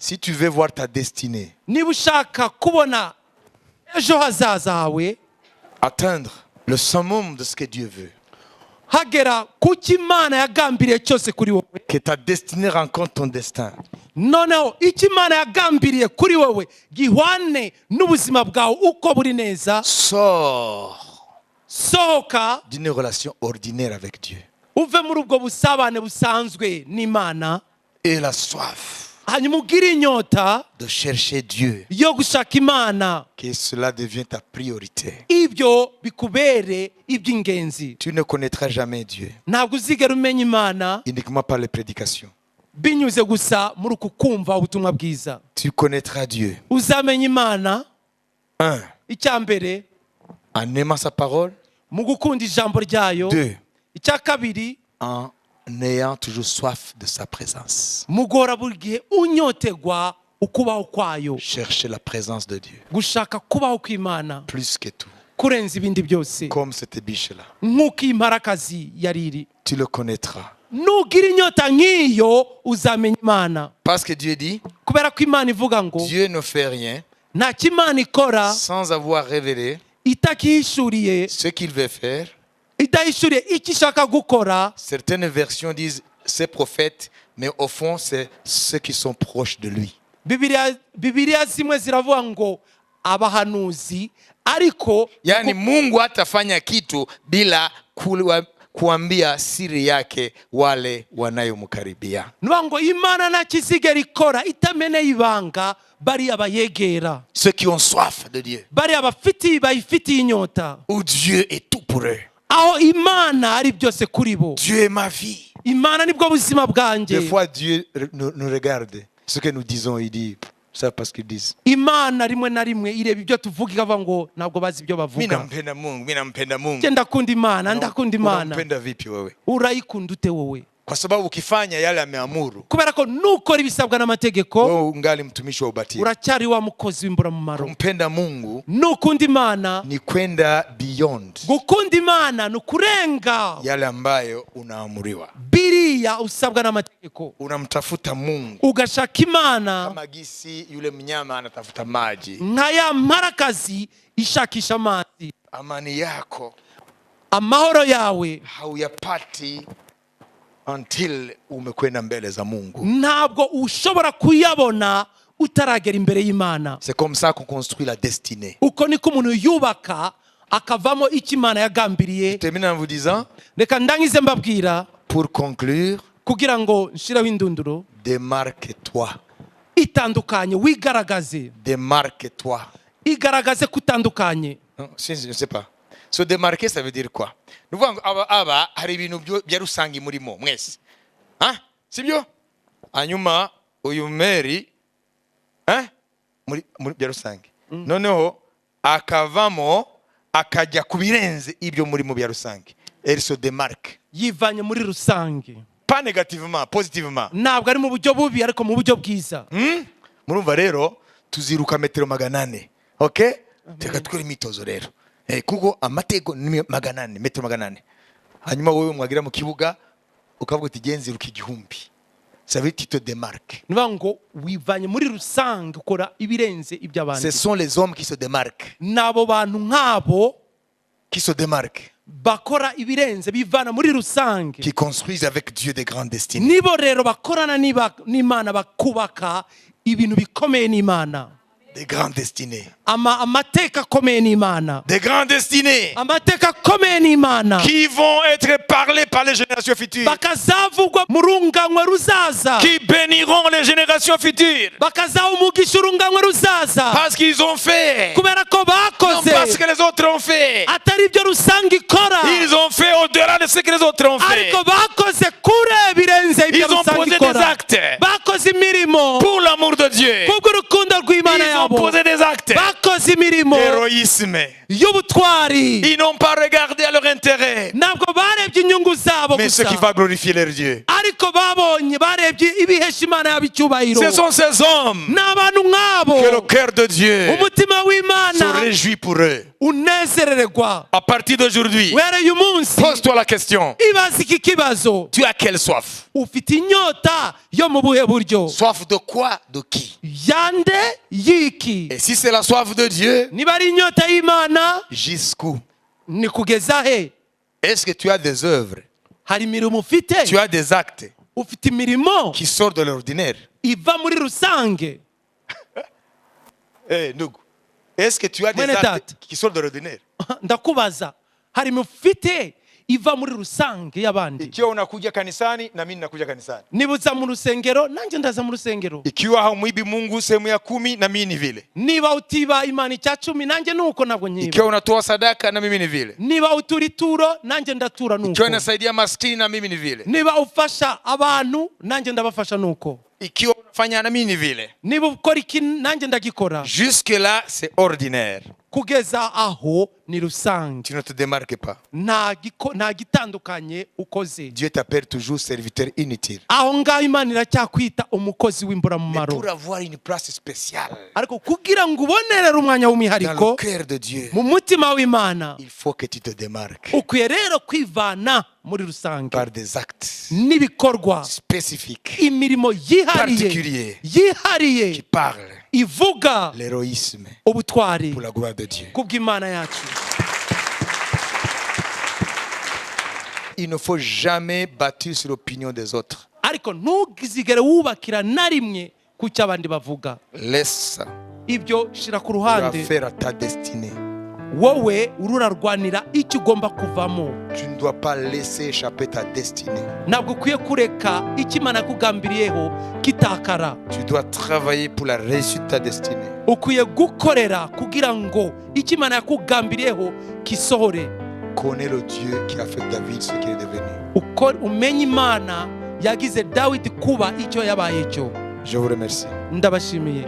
Si tu veux voir ta destinée, niba ushaka kubona ejo hazaza hawe, atteindre le summum de ce que Dieu veut, hagera kuki Imana yagambiriye cyose kuri wowe, que ta destinée rencontre ton destin, noneho icyo Imana yagambiriye kuri wowe gihwane n'ubuzima bwawe uko buri neza, sors sohoka d'une relation ordinaire avec Dieu uve muri ubwo busabane busanzwe n'Imana, et la soif hanyuma ugire inyota de chercher Dieu, yo gushaka Imana, que cela devienne ta priorité. ibyo bikubere iby'ingenzi. Tu ne connaîtras jamais Dieu Ntabwo uzigera umenya Imana uniquement par les prédications. binyuze gusa muri uku kumva ubutumwa bwiza. Tu connaîtras Dieu, Uzamenya Imana un, icya mbere en aimant sa parole, mu gukunda ijambo ryayo, deux, icya kabiri en ayant toujours soif de sa présence. mu guhora buri gihe unyotegwa ukubaho kwayo, Chercher la présence de Dieu gushaka kubaho kw'Imana plus que tout, kurenza ibindi byose, comme cette biche-là. nk'uko iyi mparakazi yari iri. Tu le connaîtras. Nugira inyota nk'iyo uzamenya Imana, Parce que Dieu dit, kubera ko Imana ivuga ngo Dieu ne fait rien nta kimana ikora sans avoir révélé itakihishuriye, ce qu'il veut faire. itahishuriye icyo ishaka gukora. Certaines versions disent ses prophètes, mais au fond, c'est ceux qui sont proches de lui. Bibiliya zimwe ziravuga ngo abahanuzi, ariko Yani Mungu hatafanya kitu bila kuambia siri yake wale wanayomkaribia. nuvuga ngo Imana nta kizigera ikora itameneye ibanga bariya bayegera, Ceux qui ont soif de Dieu, bariya bayifitiye inyota, où Dieu est tout pour eux. aho Imana ari byose kuri bo. Dieu est ma vie. Imana nibwo buzima bwanjye. Des fois, Dieu nous regarde. Ce que nous disons, il dit, c'est parce qu'ils disent. Imana rimwe na rimwe ireba ibyo tuvuga ikavuga ngo ntabwo bazi ibyo bavuga. Minampenda Mungu, minampenda Mungu. Ndakunda Imana, ndakunda Imana. Unampenda vipi wewe? Urayikunda ute wowe? Kwa sababu ukifanya yale ameamuru, Kubera ko nukora ibisabwa n'amategeko, wewe ungali mtumishi wa ubatili. uracyari wa mukozi w'imburamumaro. Kumpenda Mungu Nukunda Imana, ni kwenda beyond gukunda Imana ni ukurenga yale ambayo unaamuriwa. biriya usabwa n'amategeko, Unamtafuta Mungu ugashaka Imana kama gisi yule mnyama anatafuta maji. nka ya mparakazi ishakisha amazi. Amani yako Amahoro yawe hauyapati until umekwenda mbele za Mungu. ntabwo ushobora kuyabona utaragera imbere y'Imana. C'est comme ça qu'on construit la destinée. Uko niko umuntu yubaka akavamo icyo Imana yagambiriye. Je termine en vous disant, Reka ndangize mbabwira, pour conclure, kugira ngo nshiraho indunduro, démarque-toi. itandukanye, wigaragaze, Démarque-toi. igaragaze kutandukanye. Non, je ne sais pas. Se démarquer, ça veut dire quoi? Nous voyons aba hari ibintu bya rusangi murimo mwese. Hein? Sibyo? Hanyuma uyu Mary muri bya rusangi. Noneho akavamo akajya kubirenze ibyo muri mu bya rusangi. Elle se démarque. Yivanye muri rusange. Pas négativement, positivement. Ntabwo ari mu buryo bubi ariko mu buryo bwiza. Murumva rero tuziruka metero 400. Okay? Teka tukore imitozo rero. Kuko amateko ni 400, metero 400. Hanyuma wowe mwagira mu kibuga ukavuga uti genzi ruka igihumbi. Ça veut dire tu te démarques. Niba ngo wivanye muri rusange ukora ibirenze iby'abandi. Ce sont les hommes qui se démarquent. Nabo bantu nkabo Qui se démarquent. bakora ibirenze bivana muri rusange. Qui construisent avec Dieu des grandes destinées. Nibo rero bakorana n'Imana bakubaka ibintu bikomeye n'Imana. Des grandes destinées. Amateka akomeye n'Imana. Des grandes destinées. Amateka akomeye n'Imana. Qui vont être parlées par les générations futures. Bakazavugwa mu runganywe ruzaza. Qui béniront les générations futures. Bakazaha umugisha urunganywe ruzaza. Parce qu'ils ont fait. Kubera ko Non bakoze. parce que les autres ont fait. Atari ibyo rusange ikora. Ils ont fait au-delà de ce que les autres ont fait. Ariko bakoze kure birenze ibyo Ils ont rusange posé ikora. des actes. Bakoze imirimo. Pour l'amour de Dieu. Kubw'urukundo rw'Imana Ils ont yabo. posé des actes. Bakoze imirimo Héroïsme. y'ubutwari. Ils n'ont pas regardé à leur intérêt. Ntabwo barebye inyungu zabo Mais ce gusa. qui va glorifier leur Dieu. Ariko barebye ibihesha Imana yabo icyubahiro. Ce sont ces hommes N'abantu nk'abo que le cœur de Dieu umutima se w'Imana réjouit pour eux. unezererwa À partir d'aujourd'hui, uhereye umunsi pose-toi la question. ibaza iki kibazo Tu as quelle soif? ufite inyota yo mu buhe buryo Soif de quoi? De qui? yande yiki Et si c'est la soif de Dieu, niba ari inyota y'imana jusqu'où? ni kugeza he Est-ce que tu as des œuvres? hari imirimo ufite Tu as des actes ufite imirimo qui sortent de l'ordinaire? iva muri rusange Ndugu, est-ce que tu as des Mwene actes data. qui sortent de l'ordinaire? ndakubaza hari ufite iva muri rusange y'abandi Ikiwa unakuja kanisani na mimi ninakuja kanisani. niba uza mu rusengero nanjye ndaza mu rusengero Ikiwa haumwibi Mungu sehemu ya 10 na mimi ni vile. niba utiba imana icya cumi nanjye nuko ntabwo nyiba Ikiwa unatoa sadaka na mimi ni vile. niba utura ituro nanjye ndatura nuko Ikiwa unasaidia maskini na mimi ni vile. niba ufasha abantu nanjye ndabafasha nuko Ikiwa unafanya na mimi ni vile. niba ukora iki nanjye ndagikora Jusque là, c'est ordinaire. kugeza aho ni rusange Tu ne te démarques pas. nta gitandukanye ukoze Dieu t'appelle toujours serviteur inutile. aho ngaho imana iracyakwita umukozi Mais w'imburamumaro pour avoir une place spéciale ariko kugira ngo ubonerere umwanya dans w'umwihariko le cœur de Dieu, mu mutima w'imana il faut que tu te démarques ukwiye rero kwivana muri rusange par des actes n'ibikorwa spécifiques imirimo Particulier. yihariye qui parlent ivuga l'héroïsme ubutwari pour la gloire de Dieu. kubw'imana yacu Il ne faut jamais bâtir sur l'opinion des autres. ariko ntugizigere wubakira na rimwe ku cyo abandi bavuga Laisse ça. ibyo shira ku Tu as ruhande affaire à ta destinée. wowe urarwanira icyo ugomba kuvamo Tu ne dois pas laisser échapper ta destinée. ntabwo ukwiye kureka icyo imana yakugambiriyeho kitakara Tu dois travailler pour la réussite de ta destinée. ukwiye gukorera kugira ngo icyo imana yakugambiriyeho kisohore Connais le Dieu qui a fait David ce qu'il est devenu. umenye imana yagize dawidi kuba icyo yabaye cyo Je vous remercie. ndabashimiye